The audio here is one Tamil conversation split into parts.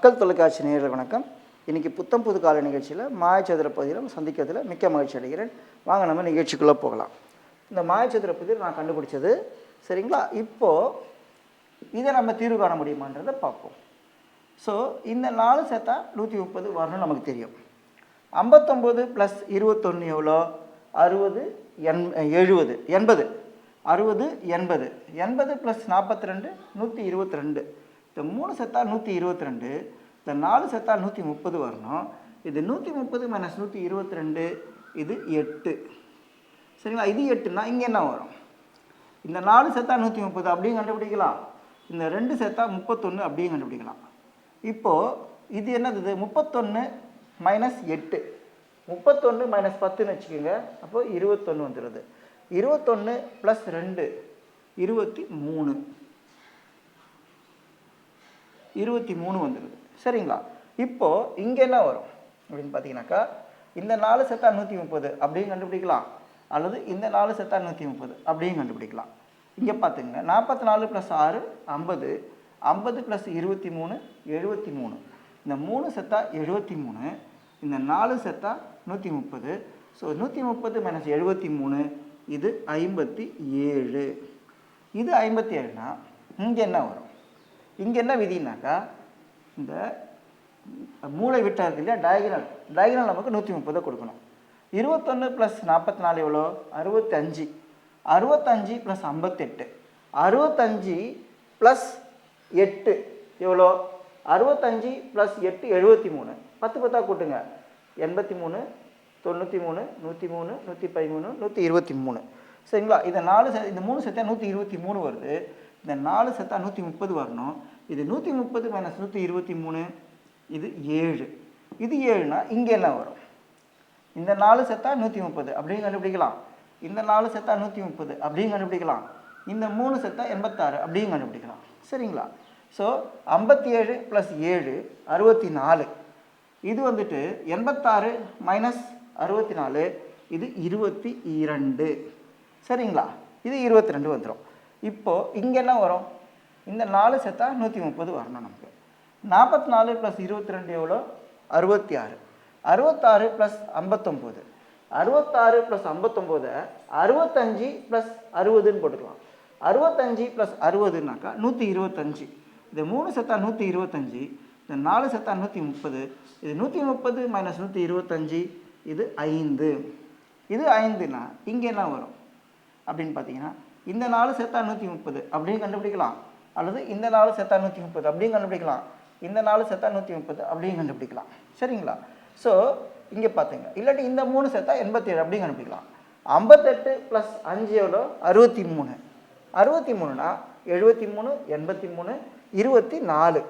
மக்கள் தொலைக்காட்சி நேயர்கள் வணக்கம். இன்றைக்கி புத்தம் புது கால நிகழ்ச்சியில் மாயச்சதுர பகுதியில் சந்திக்கிறதுல மிக்க மகிழ்ச்சி அடைகிறேன். வாங்க நம்ம நிகழ்ச்சிக்குள்ளே போகலாம். இந்த மாயச்சதுர பகுதியில் நான் கண்டுபிடிச்சது சரிங்களா. இப்போது இதை நம்ம தீர்வு காண முடியுமான்றதை பார்ப்போம். ஸோ இந்த 4 சேர்த்தா 130 வரணும் நமக்கு தெரியும். 59 + 21 எவ்வளோ? 60 70 80 60 80 80 + 42 122. இந்த 3 சேர்த்தா 122, இந்த 4 சேர்த்தா 130 வரணும். இது 130 - 122 இது 8 சரிங்களா. இது 8னா இங்கே என்ன வரும்? இந்த 4 சேர்த்தா 130 அப்படியும் கண்டுபிடிக்கலாம். இந்த 2 சேர்த்தா 31 அப்படியும் கண்டுபிடிக்கலாம். இப்போது இது என்னது? 31 - 8 31 - 10ன்னு வச்சுக்கோங்க. அப்போது 21 வந்துடுது. 21 + 2 23 23 வந்துடுது சரிங்களா. இப்போது இங்கே என்ன வரும் அப்படின்னு பார்த்தீங்கன்னாக்கா, இந்த 4 சேர்த்தா 130 அப்படியும் கண்டுபிடிக்கலாம், அல்லது இந்த 4 சேர்த்தா 130 அப்படியும் கண்டுபிடிக்கலாம். இங்கே பார்த்துங்க, 44 + 6 50 50 + 23 73. இந்த 3 சேர்த்தா 73, இந்த 4 சேர்த்தா 130. ஸோ 130 - 73 இது 57. இது 57னா இங்கே என்ன வரும்? இங்கே என்ன விதினாக்கா, இந்த மூளை விட்டா இருக்கு இல்லையா, டயகனல் நமக்கு 130 கொடுக்கணும். 21 + 44 எவ்வளோ? 65. 65 + 58 65 + 8 எவ்வளோ? 65 + 8 73. 10 10ஆக கூட்டுங்க. 83 93 103 113 123 சரிங்களா. இந்த 3 சேர்த்தா 123 வருது. இந்த 4 சேர்த்தா 130 வரணும். இது 130 - 123 இது 7. இது 7னா இங்கே என்ன வரும்? இந்த 4 சேர்த்தா 130 அப்படியும் கண்டுபிடிக்கலாம். இந்த 4 சேர்த்தா 130 அப்படியும் கண்டுபிடிக்கலாம். இந்த 3 சேர்த்தா 86 அப்படியும் கண்டுபிடிக்கலாம் சரிங்களா. ஸோ 57 + 7 64. இது வந்துட்டு 86 - 64 இது 22 சரிங்களா. இது 22 வந்துடும். இப்போது இங்கே என்ன வரும்? இந்த 4 சேர்த்தா 130 வரணும் நமக்கு. 44 + 22 எவ்வளோ? 66. 66 + 59 66 + 59 65 + 60ன்னு போட்டுக்கலாம். 65 + 60னாக்கா 125. இது 3 சேர்த்தா 125, இந்த 4 சேர்த்தா 130. இது 130 - 125 இது 5. இது 5னா இங்கே என்ன வரும் அப்படின்னு பார்த்தீங்கன்னா, இந்த 4 சேர்த்தா 130 அப்படியும் கண்டுபிடிக்கலாம், அல்லது இந்த 4 சேர்த்தா 130 அப்படியும் கண்டுபிடிக்கலாம், இந்த 4 சேர்த்தா 130 அப்படியும் கண்டுபிடிக்கலாம் சரிங்களா. ஸோ இங்கே பார்த்துங்க, இல்லாட்டி இந்த 3 சேர்த்தா 87 அப்படியும் கண்டுபிடிக்கலாம். 58 + 5 எவ்வளோ? 63. 63னா 73 83 24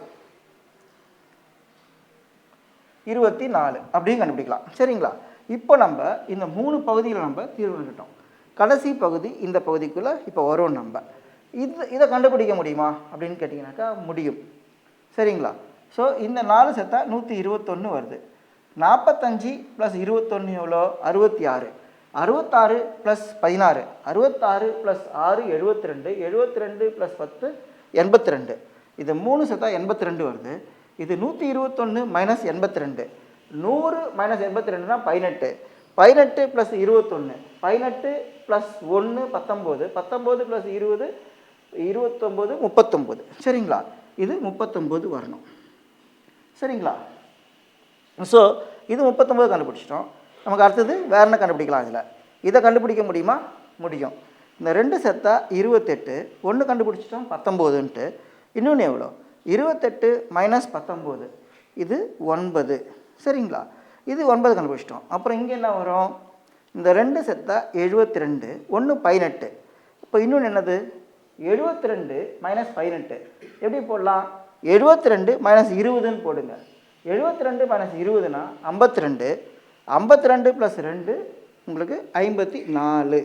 24 அப்படியும் கண்டுபிடிக்கலாம் சரிங்களா. இப்போ நம்ம இந்த 3 பகுதிகளை நம்ம தீர்வு கண்டுட்டோம். கடைசி பகுதி இந்த பகுதிக்குள்ளே இப்போ வரும். நம்ம இதை கண்டுபிடிக்க முடியுமா அப்படின்னு கேட்டிங்கனாக்கா முடியும் சரிங்களா. ஸோ இந்த 4 சேர்த்தா 121 வருது. 45 + 21 எவ்வளோ? 66. 66 + 16 66 + 6 72 72 + 10 82. இது 3 சேர்த்தா 82 வருது. இது 121 - 82. 100 - 82னா 18. 18 + 21 18 + 1 19 19 + 20 29 39 சரிங்களா. இது 39 வரணும் சரிங்களா. ஸோ இது 39 கண்டுபிடிச்சிட்டோம். நமக்கு அடுத்தது வேறு என்ன கண்டுபிடிக்கலாம்? இதை கண்டுபிடிக்க முடியுமா? முடியும். இந்த 2 சேர்த்தா 28 1 கண்டுபிடிச்சிட்டோம் 19ன்ட்டு. இன்னொன்று எவ்வளோ? 28 - 19 இது 9 சரிங்களா. இது 9 கண்டுபிடிச்சிட்டோம். அப்புறம் இங்கே என்ன வரும்? இந்த 2 சேர்த்தா 72 1 18. இப்போ இன்னொன்று என்னது? 72 - 18 எப்படி போடலாம்? 72 - 20ன்னு போடுங்க. 72 - 20னா 52. 52 + 2 உங்களுக்கு 54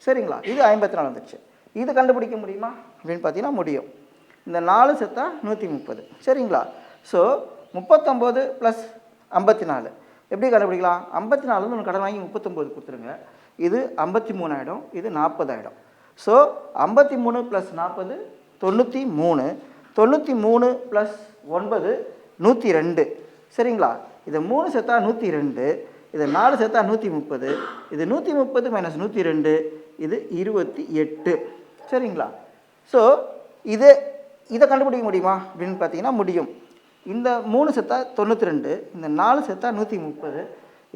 சரிங்களா. இது 54 வந்துடுச்சு. இது கண்டுபிடிக்க முடியுமா அப்படின்னு பார்த்தீங்கன்னா முடியும். இந்த 4 சேர்த்தா 130 சரிங்களா. ஸோ 39 + 54 எப்படி கண்டுபிடிக்கலாம்? 54 ஒன்று கடன் வாங்கி 39 கொடுத்துருங்க. இது 53 ஆகிடும், இது 40 ஆகிடும். ஸோ 53 + 40 93. 93 + 9 102. சரிங்களா? இதை 3 சேர்த்தா 102, இதை 4 சேர்த்தா 130, இது 130 மைனஸ் 102, இது 28. சரிங்களா? ஸோ இதை கண்டுபிடிக்க முடியுமா அப்படின்னு பார்த்தீங்கன்னா முடியும். இந்த 3 சேர்த்தா 92, இந்த 4 சேர்த்தா 130,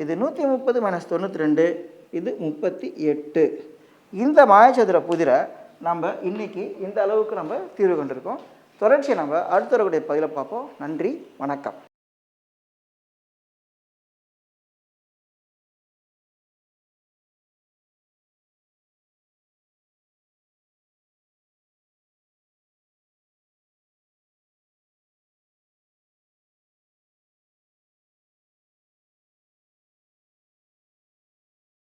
இது 130 மைனஸ் 92, இது 38. இந்த மாயச்சதுர புதிரை நம்ம இன்றைக்கி இந்த அளவுக்கு நம்ம தீர்வு கண்டிருக்கோம். தொடர்ச்சியை நம்ம அடுத்த வரக்கூடிய பதிலை பார்ப்போம். நன்றி, வணக்கம்.